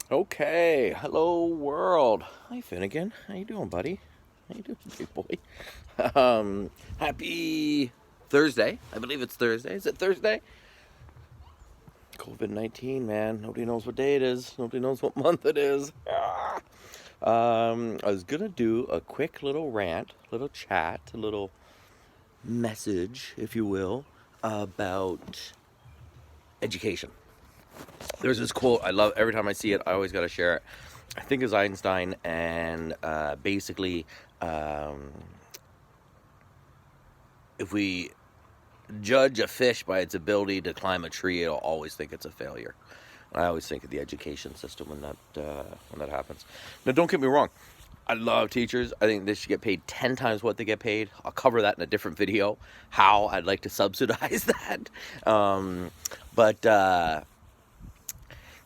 Okay, hello world. Hi Finnegan. How you doing, buddy? How you doing, big boy? Happy Thursday. I believe it's Thursday. Is it Thursday? COVID-19, man. Nobody knows what day it is. Nobody knows what month it is. I was gonna do a quick little rant, little chat, a little message, if you will, about education. There's this quote I love. Every time I see it, I always got to share it. I think it's Einstein, and basically, um, if we judge a fish by its ability to climb a tree, it'll always think it's a failure. And I always think of the education system when that happens. Now, don't get me wrong. I love teachers. I think they should get paid 10 times what they get paid. I'll cover that in a different video, how I'd like to subsidize that. But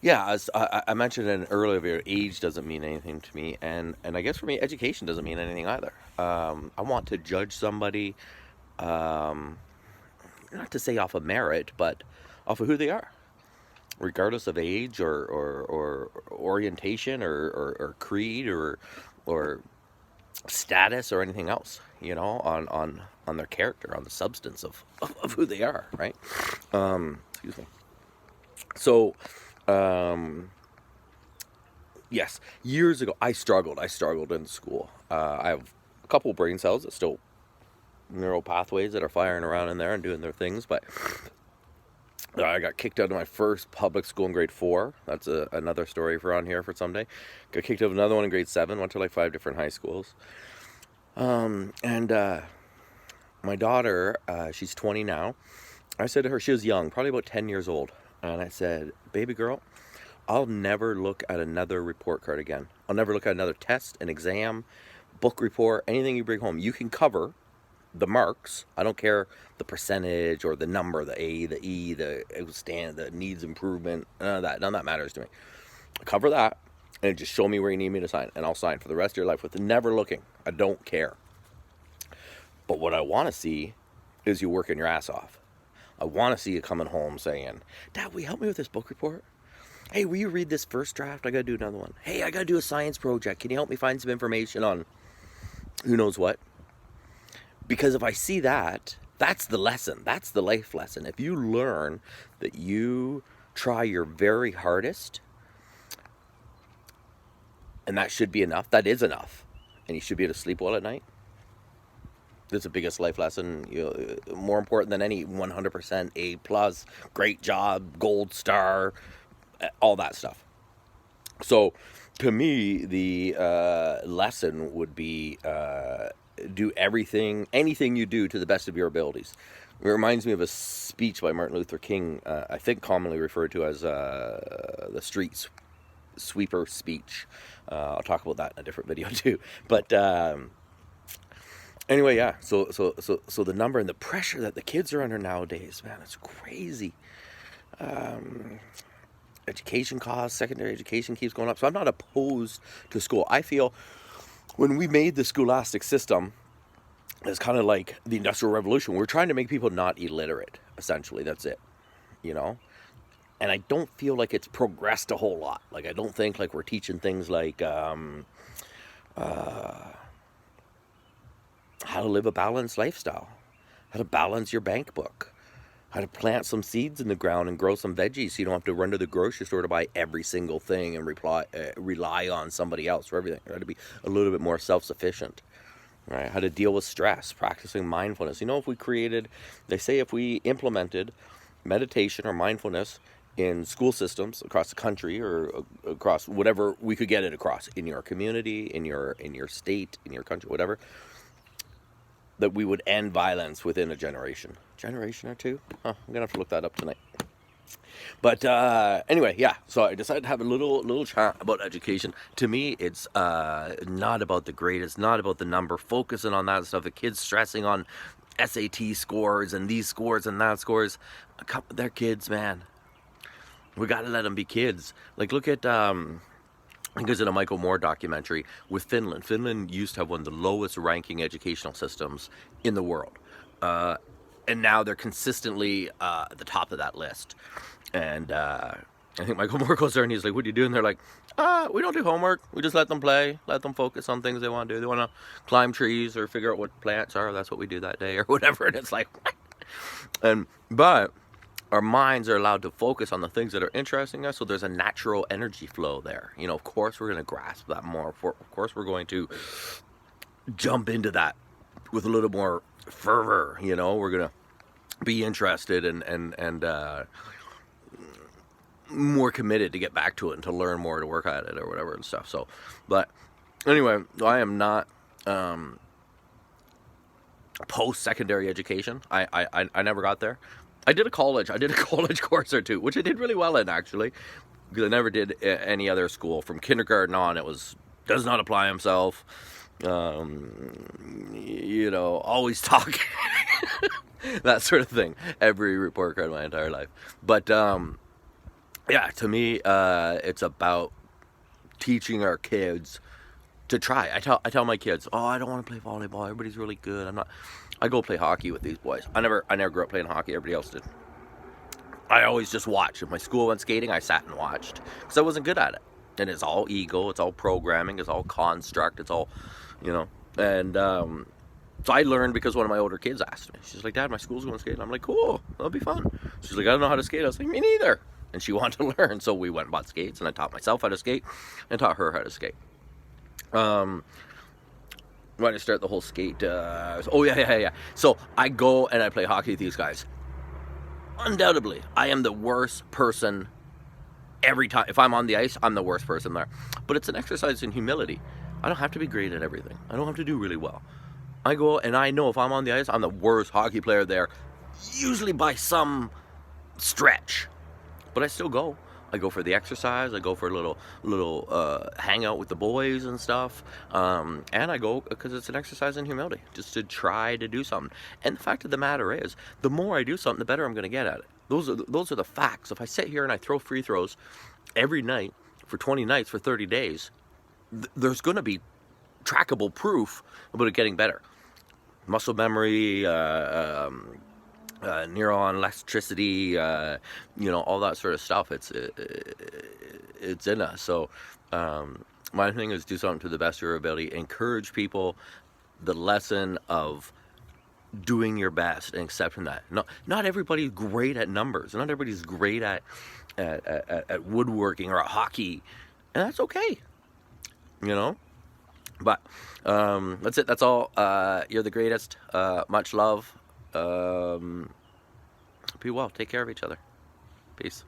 Yeah, as I mentioned in an earlier, age doesn't mean anything to me, and I guess for me, education doesn't mean anything either. I want to judge somebody, um, not to say off of merit, but off of who they are, regardless of age or orientation or creed or status or anything else. On their character, on the substance of who they are, right? Excuse me. So. Um, Yes, years ago I struggled. I struggled in school. I have a couple brain cells that still neural pathways that are firing around in there and doing their things. But I got kicked out of my first public school in grade 4. That's another story for on here for someday. Got kicked out of another one in grade 7. Went to like 5 different high schools. And my daughter, she's 20 now. I said to her, she was young, probably about 10 years old, and I said, "Baby girl, I'll never look at another report card again. I'll never look at another test, an exam, book report, anything you bring home. You can cover the marks. I don't care the percentage or the number, the A, the E, the stand, the needs improvement. None of that matters to me. Cover that and just show me where you need me to sign, and I'll sign for the rest of your life with never looking. I don't care. But what I want to see is you working your ass off. I want to see you coming home saying, Dad, will you help me with this book report? Hey, will you read this first draft? I gotta do another one. Hey, I gotta do a science project. Can you help me find some information on who knows what? Because if I see that, that's the lesson. That's the life lesson. If you learn that you try your very hardest, and that should be enough, that is enough, and you should be able to sleep well at night. That's the biggest life lesson, more important than any 100% A plus, great job, gold star, all that stuff. So, to me, the lesson would be do anything you do to the best of your abilities. It reminds me of a speech by Martin Luther King, I think commonly referred to as the street sweeper speech. I'll talk about that in a different video too. But anyway, yeah. So the number and the pressure that the kids are under nowadays, man, it's crazy. Education costs, secondary education keeps going up. So I'm not opposed to school. I feel when we made the scholastic system, it's kind of like the Industrial Revolution. We're trying to make people not illiterate, essentially. That's it, you know? And I don't feel like it's progressed a whole lot. Like, I don't think like we're teaching things like how to live a balanced lifestyle, how to balance your bank book, how to plant some seeds in the ground and grow some veggies so you don't have to run to the grocery store to buy every single thing and rely on somebody else for everything. How to be a little bit more self-sufficient, right? How to deal with stress, practicing mindfulness. They say if we implemented meditation or mindfulness in school systems across the country or across whatever we could get it across in your community, in your state, in your country, whatever, that we would end violence within a generation or two. I'm gonna have to look that up tonight. But anyway, yeah. So I decided to have a little chat about education. To me, it's not about the grade. It's not about the number. Focusing on that stuff. The kids stressing on SAT scores and these scores and that scores. They're kids, man. We gotta let them be kids. Like, look at I think it was in a Michael Moore documentary with Finland. Finland used to have one of the lowest ranking educational systems in the world. And now they're consistently at the top of that list. And I think my homework goes there, and he's like, "What do you do?" And they're like, we don't do homework. We just let them play, let them focus on things they want to do. They want to climb trees or figure out what plants are. That's what we do that day, or whatever." And it's like, but our minds are allowed to focus on the things that are interesting us. So there's a natural energy flow there. Of course we're going to grasp that more. Of course we're going to jump into that with a little more fervor. We're going to be interested and more committed to get back to it and to learn more, to work at it or whatever and stuff. So, but anyway, I am not post-secondary education. I never got there. I did a college course or two, which I did really well in, actually, because I never did any other school. From kindergarten on, it was does not apply himself. Always talking, that sort of thing. Every report card my entire life. But yeah, to me, it's about teaching our kids to try. I tell my kids, "Oh, I don't want to play volleyball. Everybody's really good. I'm not." I go play hockey with these boys. I never grew up playing hockey. Everybody else did. I always just watched. If my school went skating, I sat and watched because I wasn't good at it. And it's all ego. It's all programming. It's all construct. It's all, And so I learned because one of my older kids asked me. She's like, "Dad, my school's going skating." I'm like, "Cool, that'll be fun." She's like, "I don't know how to skate." I was like, "Me neither." And she wanted to learn, so we went and bought skates, and I taught myself how to skate, and taught her how to skate. Why did I start the whole skate? Yeah. So I go and I play hockey with these guys. Undoubtedly, I am the worst person every time. If I'm on the ice, I'm the worst person there. But it's an exercise in humility. I don't have to be great at everything. I don't have to do really well. I go and I know if I'm on the ice, I'm the worst hockey player there, usually by some stretch. But I still go. I go for the exercise. I go for a little hangout with the boys and stuff. And I go because it's an exercise in humility, just to try to do something. And the fact of the matter is, the more I do something, the better I'm going to get at it. Those are the facts. If I sit here and I throw free throws every night for 20 nights for 30 days, there's going to be trackable proof about it getting better. Muscle memory, neuron electricity, all that sort of stuff. It's in us. So my thing is do something to the best of your ability. Encourage people the lesson of doing your best and accepting that. Not everybody's great at numbers. Not everybody's great at woodworking or at hockey, and that's okay. But that's it. That's all. You're the greatest. Much love. Be well. Take care of each other. Peace.